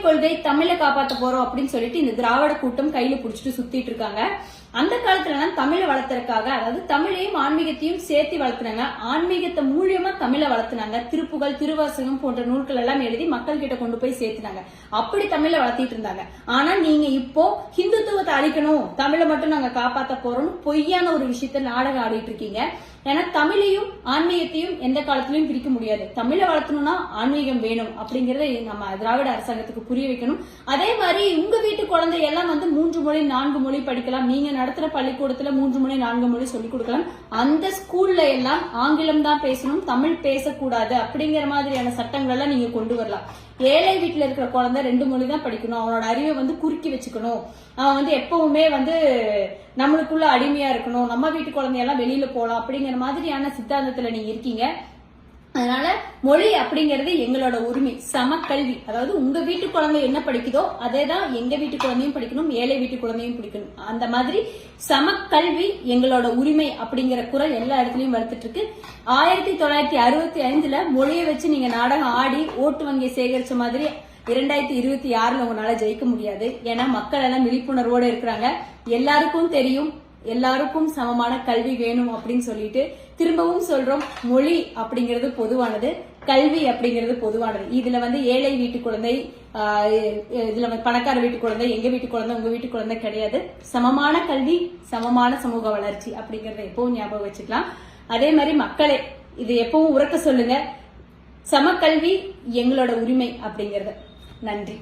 கொள்கை, தமிழை காப்பாற்ற போறோம் அப்படின்னு சொல்லிட்டு இந்த திராவிட கூட்டம் கையில புடிச்சிட்டு சுத்திட்டு இருக்காங்க. அந்த காலத்துல தமிழை வளர்த்தறதுக்காக, அதாவது தமிழையும் ஆன்மீகத்தையும் சேர்த்து வளர்த்துனாங்க. ஆன்மீகத்தை மூலியமா தமிழை வளர்த்துனாங்க. திருப்புகழ், திருவாசகம் போன்ற நூல்கள் எல்லாம் எழுதி மக்கள் கிட்ட கொண்டு போய் சேர்த்துனாங்க. அப்படி தமிழை வளர்த்திட்டு இருந்தாங்க. ஆனா நீங்க இப்போ ஹிந்துத்துவத்தை அழிக்கணும், தமிழை மட்டும் நாங்க காப்பாத்த போறோம்னு பொய்யான ஒரு விஷயத்த நாடகம் ஆடிட்டு இருக்கீங்க. ஏன்னா தமிழையும் ஆன்மீகத்தையும் எந்த காலத்திலயும் பிரிக்க முடியாது. தமிழை வளர்த்தணும்னா ஆன்மீகம் வேணும் அப்படிங்கறத நம்ம திராவிட அரசாங்கத்துக்கு புரிய வைக்கணும். அதே மாதிரி உங்க வீட்டு குழந்தை எல்லாம் 3 மொழி 4 மொழி படிக்கலாம். நீங்க நடத்துற பள்ளிக்கூடத்துல 3 மொழி 4 மொழி சொல்லிக் கொடுக்கலாம். அந்த ஸ்கூல்ல எல்லாம் ஆங்கிலம் தான் பேசணும், தமிழ் பேசக்கூடாது அப்படிங்கிற மாதிரியான சட்டங்கள் எல்லாம் நீங்க கொண்டு வரலாம். ஏழை வீட்டுல இருக்கிற குழந்தை 2 மொழி தான் படிக்கணும், அவனோட அறிவை குறுக்கி வச்சுக்கணும், அவன் எப்பவுமே நம்மளுக்குள்ள அடிமையா இருக்கணும், நம்ம வீட்டு குழந்தையெல்லாம் வெளியில போலாம் அப்படிங்கிற மாதிரியான சித்தாந்தத்துல நீங்க இருக்கீங்க. அதனால மொழி அப்படிங்கிறது எங்களோட உரிமை. சமக்கல்வி, அதாவது உங்க வீட்டு குழந்தை என்ன படிக்குதோ அதேதான் எங்க வீட்டு குழந்தையும் படிக்கணும், ஏழை வீட்டு குழந்தையும் படிக்கணும். அந்த மாதிரி சமக்கல்வி எங்களோட உரிமை அப்படிங்கிற குரல் எல்லா இடத்துலயும் வளர்த்துட்டு இருக்கு. 1965 மொழியை வச்சு நீங்க நாடகம் ஆடி ஓட்டு வங்கியை சேகரிச்ச மாதிரி 2026 உங்களால ஜெயிக்க முடியாது. ஏன்னா மக்கள் எல்லாம் விழிப்புணர்வோட இருக்கிறாங்க. எல்லாருக்கும் தெரியும் எல்லாருக்கும் சமமான கல்வி வேணும் அப்படின்னு சொல்லிட்டு திரும்பவும் சொல்றோம். மொழி அப்படிங்கிறது பொதுவானது, கல்வி அப்படிங்கிறது பொதுவானது. இதுல ஏழை வீட்டு குழந்தை, இதுல பணக்கார வீட்டு குழந்தை, எங்க வீட்டு குழந்தை, உங்க வீட்டு குழந்தை கிடையாது. சமமான கல்வி, சமமான சமூக வளர்ச்சி அப்படிங்கறத எப்பவும் ஞாபகம் வச்சுக்கலாம். அதே மாதிரி மக்களே இது எப்பவும் உறக்க சொல்லுங்க, சமக்கல்வி எங்களோட உரிமை அப்படிங்கறது. நன்றி.